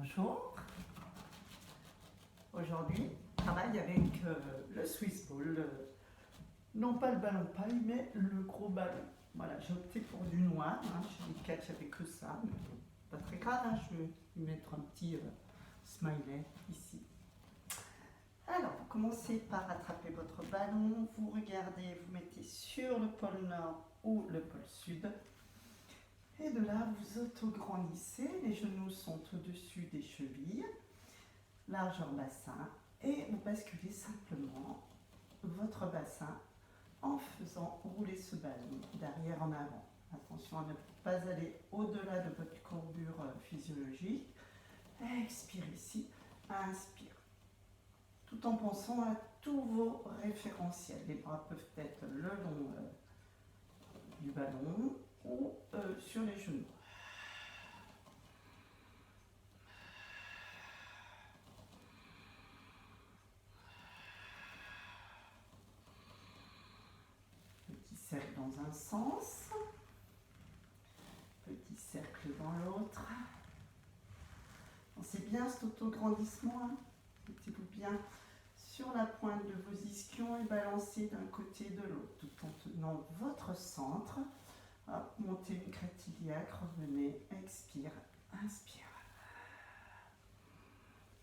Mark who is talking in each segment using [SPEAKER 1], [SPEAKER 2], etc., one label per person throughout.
[SPEAKER 1] Bonjour. Aujourd'hui, travaille avec le Swiss Ball. Non pas le ballon paille, mais le gros ballon. Voilà, j'ai opté pour du noir. Chez les 4, il n'y avait que ça. Mais bon, pas très grave, je vais lui mettre un petit smiley ici. Alors, vous commencez par attraper votre ballon. Vous regardez, vous mettez sur le pôle nord ou le pôle sud. Et de là, vous autograndissez, les genoux sont au-dessus des chevilles, largeur bassin, et vous basculez simplement votre bassin en faisant rouler ce ballon d'arrière en avant. Attention à ne pas aller au-delà de votre courbure physiologique. Expire ici, inspire. Tout en pensant à tous vos référentiels. Les bras peuvent être le long du ballon ou sur les genoux. Petit cercle dans un sens, petit cercle dans l'autre. Pensez bien cet autograndissement, mettez-vous bien sur la pointe de vos ischions et balancez d'un côté et de l'autre, tout en tenant votre centre. Hop, montez une crête iliaque, revenez, expire, inspire.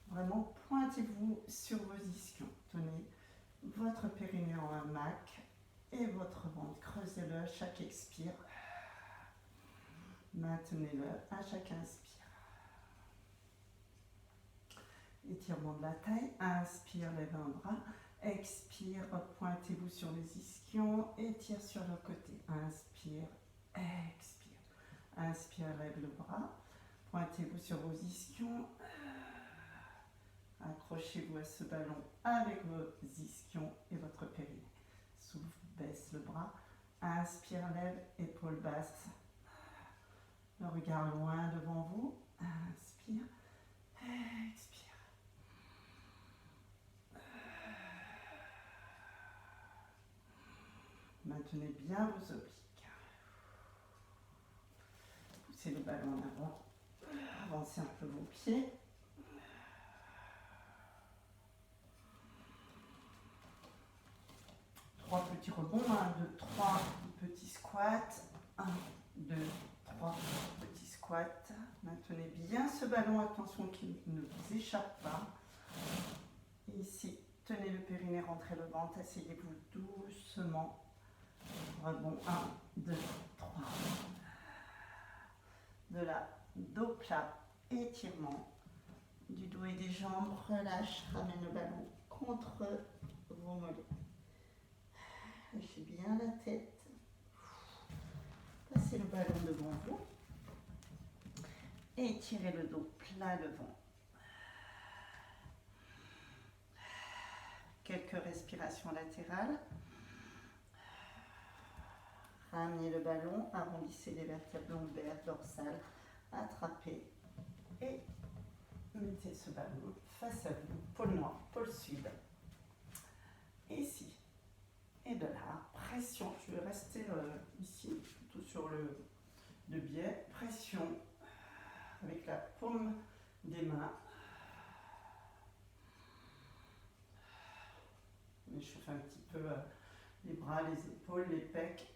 [SPEAKER 1] Vraiment, pointez-vous sur vos ischions. Tenez votre périnée en hamac et votre ventre. Creusez-le à chaque expire. Maintenez-le à chaque inspire. Étirement de la taille. Inspire, lève un bras. Expire, pointez-vous sur les ischions. Étire sur le côté. Inspire, expire. Inspire, lève le bras. Pointez-vous sur vos ischions. Accrochez-vous à ce ballon avec vos ischions et votre périnée. Souffle, baisse le bras. Inspire, lève, épaules basses. Le regard loin devant vous. Inspire, expire. Maintenez bien vos obliques. Poussez le ballon en avant. Avancez un peu vos pieds. Trois petits rebonds. 1, 2, 3 petits squats. 1, 2, 3 petits squats. Maintenez bien ce ballon. Attention qu'il ne vous échappe pas. Et ici, tenez le périnée, rentrez le ventre. Asseyez-vous doucement. Rebond 1, 2, 3. De là, dos plat, étirement du dos et des jambes. Relâche, ramène le ballon contre vos mollets. Lâchez bien la tête. Passez le ballon devant vous. Étirez le dos plat devant. Quelques respirations latérales. Ramenez le ballon, arrondissez les vertèbres lombaires, dorsales, attrapez et mettez ce ballon face à vous, pôle nord, pôle sud. Ici. Et de là, pression. Je vais rester ici, plutôt sur le biais. Pression avec la paume des mains. On échauffe un petit peu les bras, les épaules, les pecs.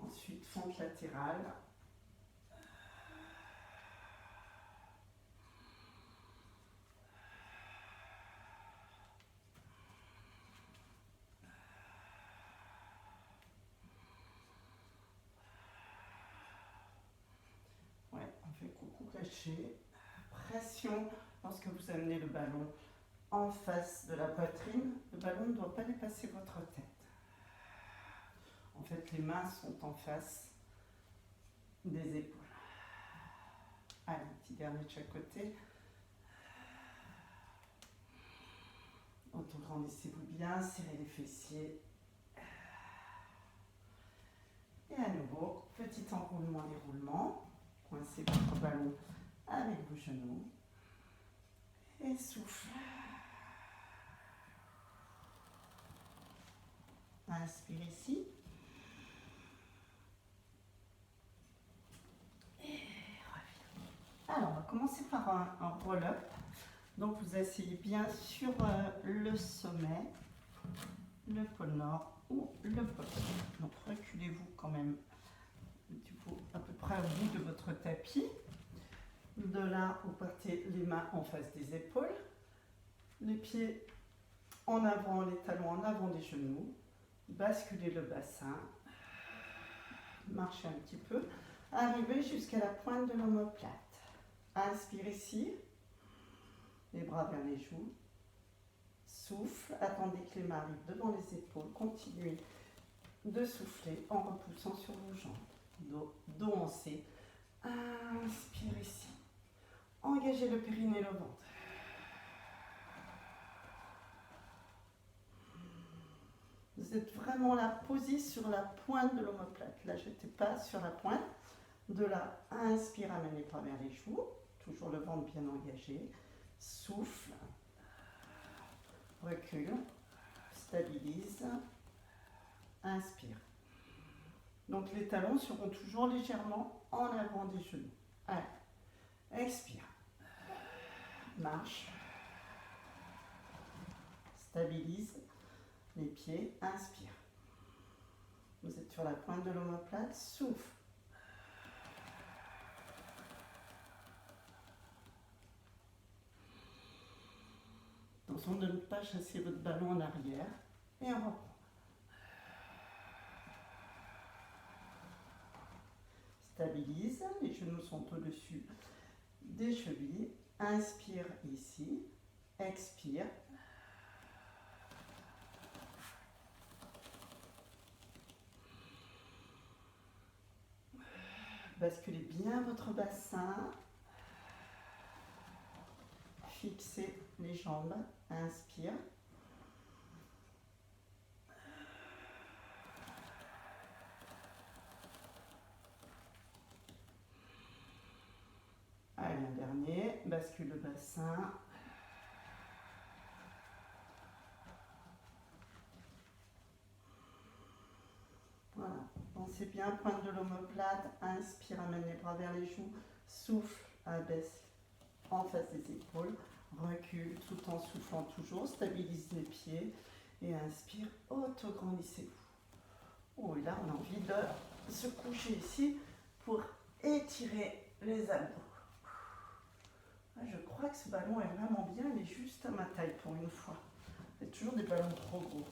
[SPEAKER 1] Ensuite, fente latérale. Ouais, on fait coucou caché. Pression lorsque vous amenez le ballon en face de la poitrine. Le ballon ne doit pas dépasser votre tête. En fait, les mains sont en face des épaules. Allez, petit dernier de chaque côté. Autograndissez-vous bien, serrez les fessiers. Et à nouveau, petit enroulement, déroulement. Coincez votre ballon avec vos genoux. Et souffle. Inspire ici. Et reviens. Alors, on va commencer par un roll-up. Donc, vous asseyez bien sur le sommet, le pôle nord ou le pôle sud. Donc, reculez-vous quand même du coup à peu près au bout de votre tapis. De là, vous partez les mains en face des épaules, les pieds en avant, les talons en avant des genoux, basculez le bassin, marchez un petit peu, arrivez jusqu'à la pointe de l'omoplate. Inspire ici, les bras vers les joues, souffle, attendez que les mains arrivent devant les épaules, continuez de souffler en repoussant sur vos jambes, dos en C. Inspire ici, engagez le périnée et le ventre. Vous êtes vraiment là, posé sur la pointe de l'omoplate. Là, je n'étais pas sur la pointe. De là, inspire, amène les bras vers les joues. Toujours le ventre bien engagé. Souffle. Recule. Stabilise. Inspire. Donc, les talons seront toujours légèrement en avant des genoux. Allez. Expire. Marche. Stabilise. Les pieds, inspire. Vous êtes sur la pointe de l'omoplate, souffle. Attention de ne pas chasser votre ballon en arrière. Et on reprend. Stabilise, les genoux sont au-dessus des chevilles. Inspire ici, expire. Basculez bien votre bassin. Fixez les jambes. Inspire. Allez, un dernier. Bascule le bassin. Voilà. Pensez bien, pointe de l'omoplate. Inspire, amène les bras vers les joues. Souffle, abaisse en face des épaules. Recule tout en soufflant toujours. Stabilise les pieds. Et inspire, auto-grandissez-vous. Oh, et là, on a envie de se coucher ici pour étirer les abdos. Je crois que ce ballon est vraiment bien. Il est juste à ma taille pour une fois. C'est toujours des ballons trop gros.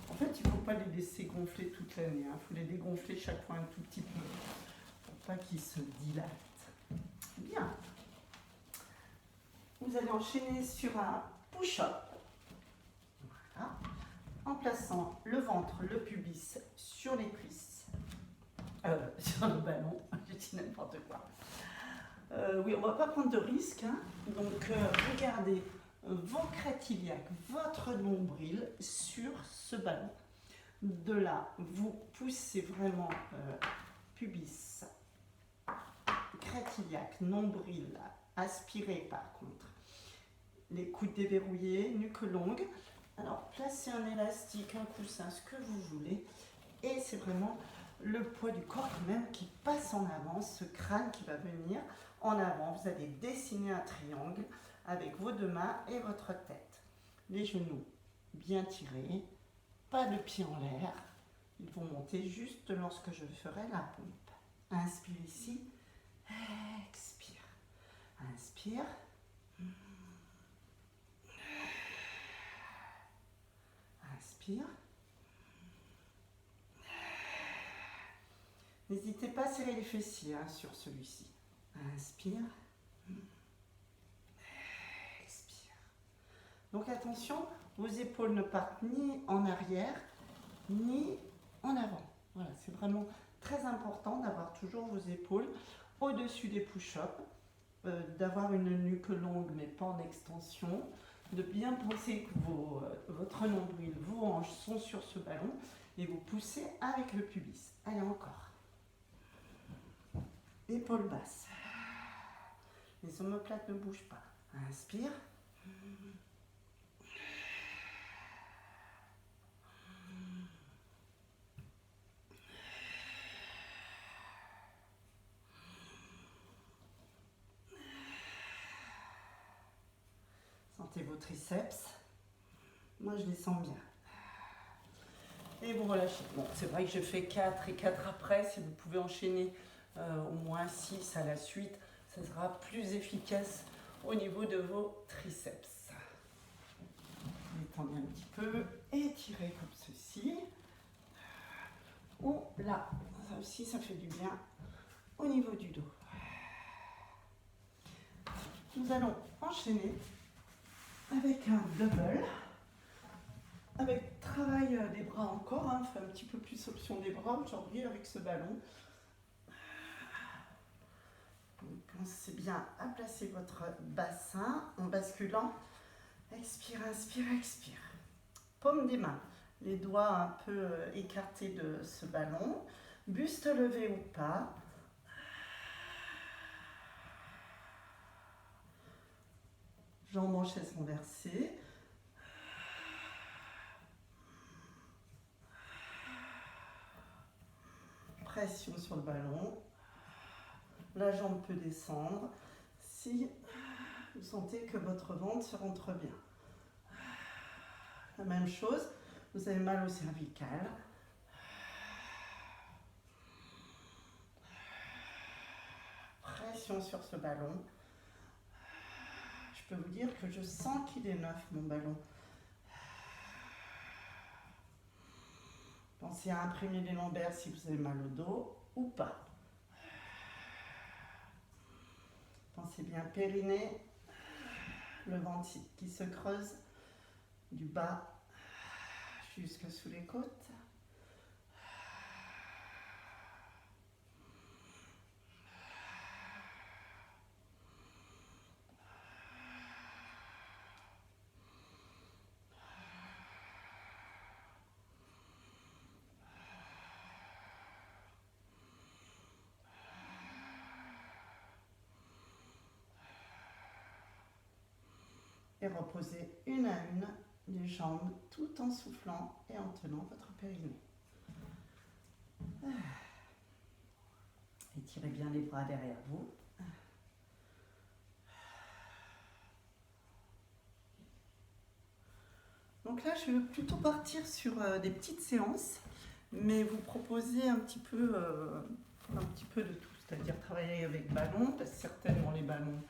[SPEAKER 1] En fait, il ne faut pas les laisser gonfler toute l'année. Il faut les dégonfler chaque fois un tout petit peu pour pas qu'ils se dilatent. Bien. Vous allez enchaîner sur un push-up. Voilà. En plaçant le ventre, le pubis sur les cuisses. Sur le ballon. Je dis n'importe quoi. Oui, on ne va pas prendre de risques. Hein. Donc, regardez vos crêtes iliaques, votre nombril sur ce ballon. De là, vous poussez vraiment pubis, crête iliaque, nombril, aspirez par contre. Les coudes déverrouillés, nuque longue. Alors, placez un élastique, un coussin, ce que vous voulez. Et c'est vraiment le poids du corps même qui passe en avant, ce crâne qui va venir en avant. Vous allez dessiner un triangle avec vos deux mains et votre tête. Les genoux bien tirés, pas de pieds en l'air. Ils vont monter juste lorsque je ferai la pompe. Inspire ici, expire. Inspire. Inspire. N'hésitez pas à serrer les fessiers sur celui-ci. Inspire. Expire. Donc attention, vos épaules ne partent ni en arrière, ni en avant. Voilà, c'est vraiment très important d'avoir toujours vos épaules au-dessus des push-ups, d'avoir une nuque longue mais pas en extension, de bien penser que votre nombril, vos hanches sont sur ce ballon et vous poussez avec le pubis. Allez, encore. Épaules basses. Les omoplates ne bougent pas. Inspire. Sentez vos triceps. Moi, je les sens bien. Et vous relâchez. Bon, c'est vrai que je fais 4 et 4 après. Si vous pouvez enchaîner au moins 6 à la suite, ça sera plus efficace au niveau de vos triceps. Détendez un petit peu, étirez comme ceci. Ou là, ça aussi, ça fait du bien au niveau du dos. Nous allons enchaîner avec un double, avec travail des bras encore, hein, on fait un petit peu plus option des bras aujourd'hui avec ce ballon. Pensez bien à placer votre bassin en basculant. Expire, inspire, expire. Paume des mains, les doigts un peu écartés de ce ballon, buste levé ou pas. Jambes en chaise renversée. Pression sur le ballon. La jambe peut descendre si vous sentez que votre ventre se rentre bien. La même chose, vous avez mal au cervical. Pression sur ce ballon. Je peux vous dire que je sens qu'il est neuf, mon ballon. Pensez à imprimer les lombaires si vous avez mal au dos ou pas. Pensez bien périnée, le ventre qui se creuse du bas jusque sous les côtes. Et reposez une à une les jambes tout en soufflant et en tenant votre périnée. Étirez bien les bras derrière vous. Donc là, je vais plutôt partir sur des petites séances, mais vous proposer un petit peu de tout, c'est-à-dire travailler avec ballon, parce que certainement les ballons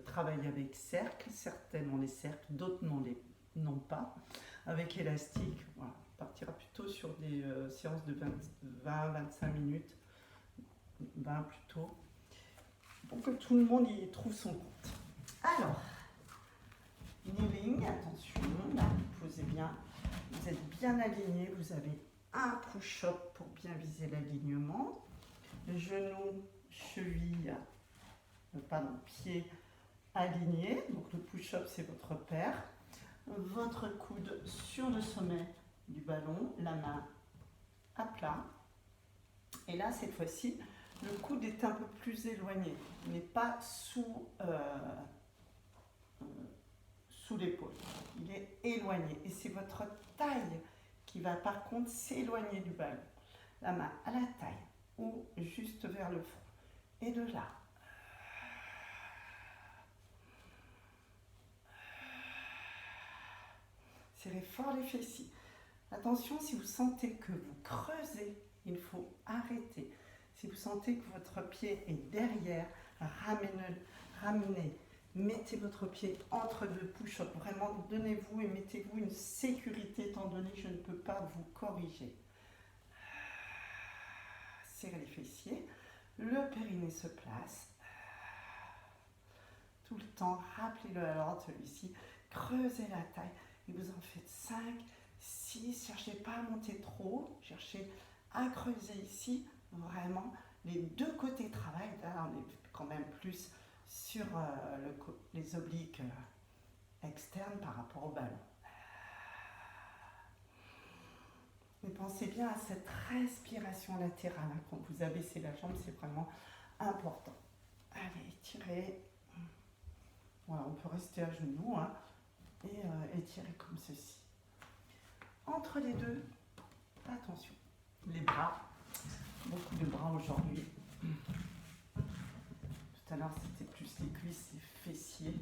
[SPEAKER 1] travaillent avec cercle, certaines ont les cercles, d'autres n'ont pas. Avec élastique, voilà, on partira plutôt sur des séances de 20-25 minutes, 20 plutôt, pour que tout le monde y trouve son compte. Alors, kneeling, attention, là vous posez bien, vous êtes bien aligné, vous avez un push-up pour bien viser l'alignement, genoux, chevilles, pieds alignés, donc le push-up c'est votre paire, votre coude sur le sommet du ballon, la main à plat, et là cette fois-ci, le coude est un peu plus éloigné, il n'est pas sous l'épaule, il est éloigné et c'est votre taille qui va par contre s'éloigner du ballon. La main à la taille ou juste vers le front. Et de là, serrez fort les fessiers. Attention, si vous sentez que vous creusez, il faut arrêter. Si vous sentez que votre pied est derrière, ramenez. Mettez votre pied entre deux push-ups. Vraiment, donnez-vous et mettez-vous une sécurité étant donné que je ne peux pas vous corriger. Serrez les fessiers. Le périnée se place. Tout le temps, rappelez-le à l'ordre celui-ci. Creusez la taille. Et vous en faites 5, 6. Cherchez pas à monter trop. Cherchez à creuser ici. Vraiment, les deux côtés travaillent. Là, on est quand même plus sur les obliques externes par rapport au ballon. Mais pensez bien à cette respiration latérale. Hein. Quand vous abaissez la jambe, c'est vraiment important. Allez, étirez. Voilà, on peut rester à genoux hein, et étirer comme ceci. Entre les deux, attention, les bras. Beaucoup de bras aujourd'hui. Tout à l'heure, c'était plus les cuisses, les fessiers.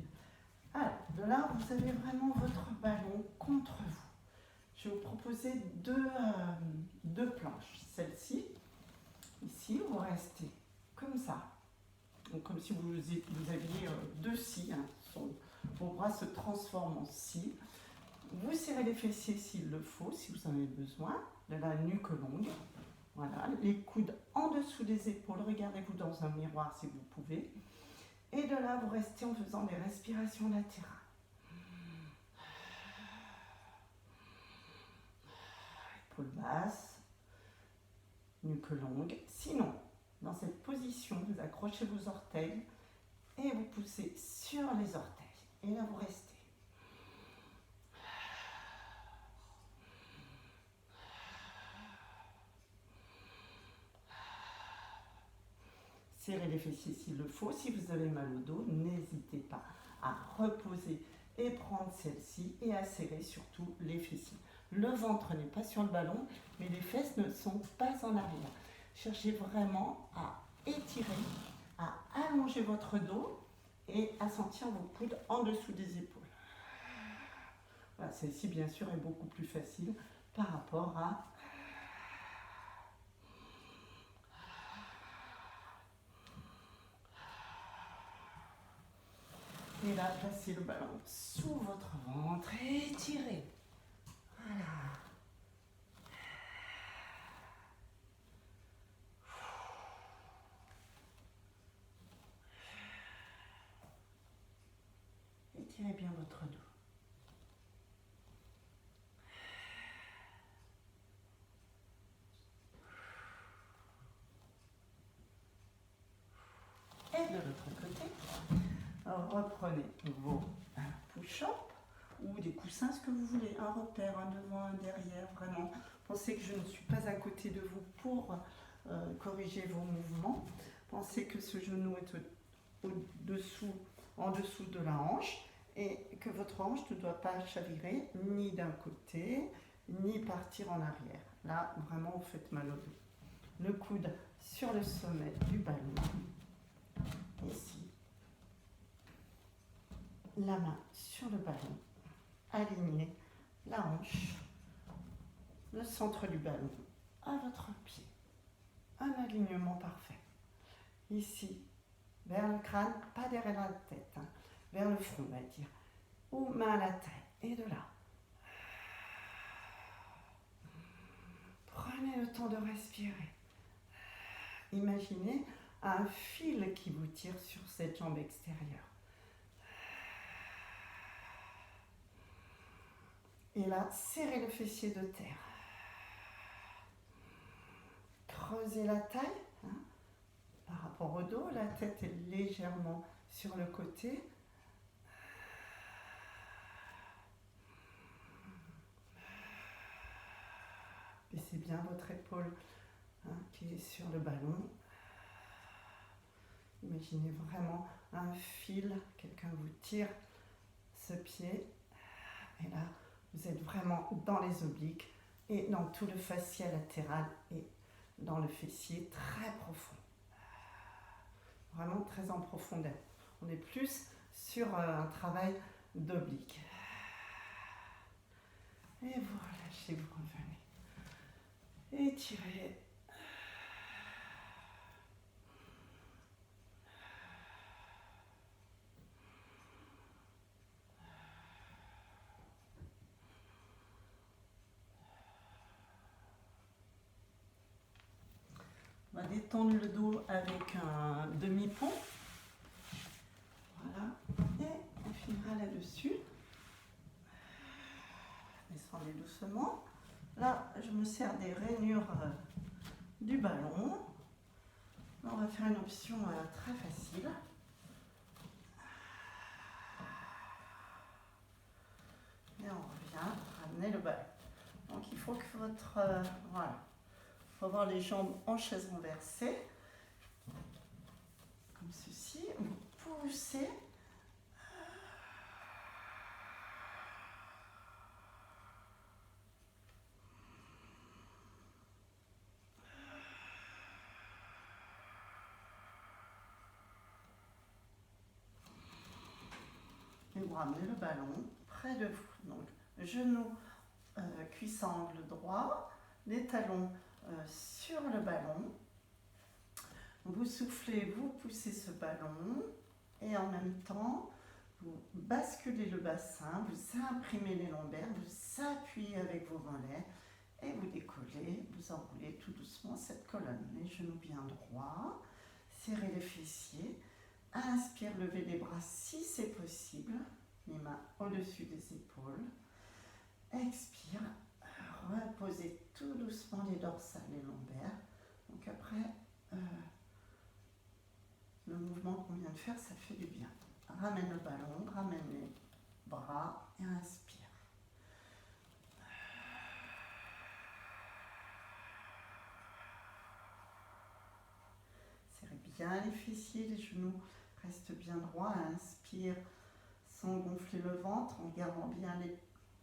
[SPEAKER 1] Là, vous avez vraiment votre ballon contre vous. Je vais vous proposer deux planches. Celle-ci, ici, vous restez comme ça. Donc, comme si vous aviez deux scies. Hein. Vos bras se transforment en scies. Vous serrez les fessiers s'il le faut, si vous en avez besoin, de la nuque longue. Voilà, les coudes en dessous des épaules. Regardez-vous dans un miroir si vous pouvez. Et de là, vous restez en faisant des respirations latérales. Épaules basses, nuque longue. Sinon, dans cette position, vous accrochez vos orteils et vous poussez sur les orteils. Et là, vous restez. Serrez les fessiers s'il le faut. Si vous avez mal au dos, n'hésitez pas à reposer et prendre celle-ci et à serrer surtout les fessiers. Le ventre n'est pas sur le ballon, mais les fesses ne sont pas en arrière. Cherchez vraiment à étirer, à allonger votre dos et à sentir vos coudes en dessous des épaules. Voilà, celle-ci, bien sûr, est beaucoup plus facile par rapport à... Et là, placez le ballon sous votre ventre et étirez. Voilà. Étirez bien votre dos. Et de l'autre côté, reprenez vos push-ups ou des coussins, ce que vous voulez, un repère, un devant, un derrière, vraiment. Pensez que je ne suis pas à côté de vous pour corriger vos mouvements. Pensez que ce genou est en dessous de la hanche et que votre hanche ne doit pas chavirer ni d'un côté, ni partir en arrière. Là, vraiment, vous faites mal au dos. Le coude sur le sommet du ballon. Ici. La main sur le ballon. Alignez la hanche, le centre du ballon à votre pied. Un alignement parfait. Ici, vers le crâne, pas derrière la tête, hein, vers le front, on va dire. Ou main à la taille. Et de là. Prenez le temps de respirer. Imaginez un fil qui vous tire sur cette jambe extérieure. Et là, serrez le fessier de terre. Creusez la taille hein, par rapport au dos. La tête est légèrement sur le côté. Baissez bien votre épaule hein, qui est sur le ballon. Imaginez vraiment un fil, quelqu'un vous tire ce pied. Et là, vous êtes vraiment dans les obliques et dans tout le fascia latéral et dans le fessier très profond. Vraiment très en profondeur. On est plus sur un travail d'oblique. Et vous relâchez, vous revenez. Étirez. On va détendre le dos avec un demi-pont. Voilà. Et on finira là-dessus. Descendez doucement. Là, je me sers des rainures du ballon. Là, on va faire une option très facile. Et on revient, ramener le ballon. Donc il faut que votre... voilà. Il faut avoir les jambes en chaise renversée. Comme ceci. Vous poussez. Et vous vous ramenez le ballon près de vous. Donc, genou, cuisse à angle droit, les talons sur le ballon. Vous soufflez, vous poussez ce ballon et en même temps, vous basculez le bassin, vous imprimez les lombaires, vous appuyez avec vos mollets et vous décollez, vous enroulez tout doucement cette colonne. Les genoux bien droits, serrez les fessiers, inspire, levez les bras si c'est possible, les mains au-dessus des épaules. Expire, reposez tout doucement les dorsales et lombaires. Donc après, le mouvement qu'on vient de faire, ça fait du bien. Ramène le ballon, ramène les bras et inspire. Serrez bien les fessiers, les genoux restent bien droits. Inspire sans gonfler le ventre, en gardant bien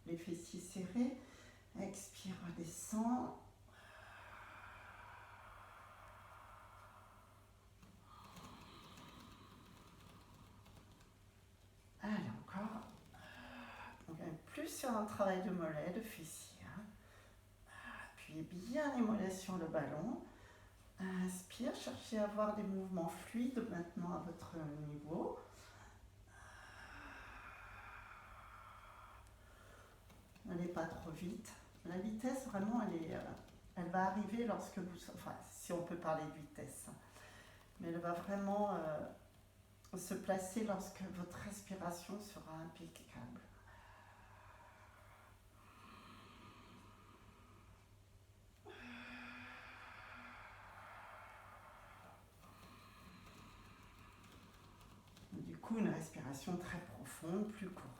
[SPEAKER 1] les fessiers serrés. Expire, redescend. Allez, encore. On gagne plus sur un travail de mollet, de fessiers. Appuyez bien les mollets sur le ballon. Inspire, cherchez à avoir des mouvements fluides maintenant à votre niveau. N'allez pas trop vite. La vitesse, vraiment, elle va arriver lorsque vous... Enfin, si on peut parler de vitesse. Mais elle va vraiment se placer lorsque votre respiration sera impeccable. Du coup, une respiration très profonde, plus courte.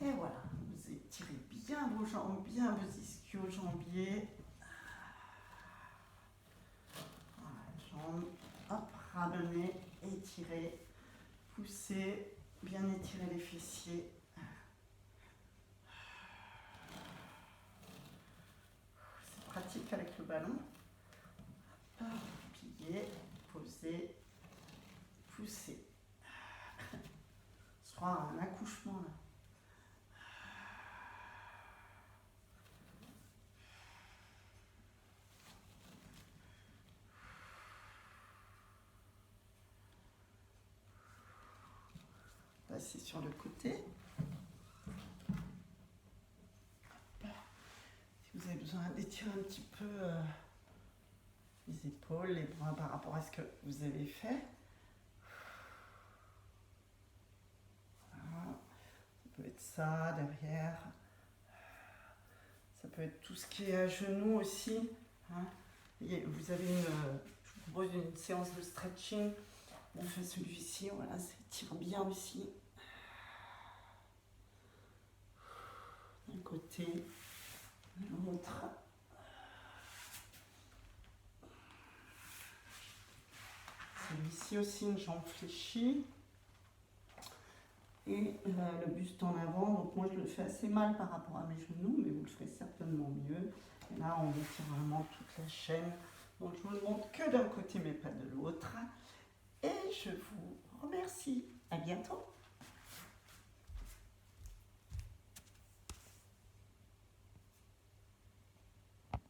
[SPEAKER 1] Et voilà, vous étirez bien vos jambes, bien vos ischio-jambiers. Voilà, jambes, hop, ramenez, étirez, poussez, bien étirer les fessiers. C'est pratique avec le ballon. Plier, poser, pousser. Je crois un accouchement là. Passer sur le côté. Si vous avez besoin d'étirer un petit peu les épaules, les bras par rapport à ce que vous avez fait. Voilà. Ça peut être ça, derrière. Ça peut être tout ce qui est à genoux aussi. Hein. Et vous avez je vous propose une séance de stretching. On fait celui-ci, voilà, ça tire bien aussi. D'un côté, de l'autre. Celui-ci aussi, une jambe fléchie. Et le buste en avant, donc moi je le fais assez mal par rapport à mes genoux, mais vous le ferez certainement mieux. Et là on étire vraiment toute la chaîne. Donc je vous le montre que d'un côté mais pas de l'autre. Et je vous remercie. À bientôt.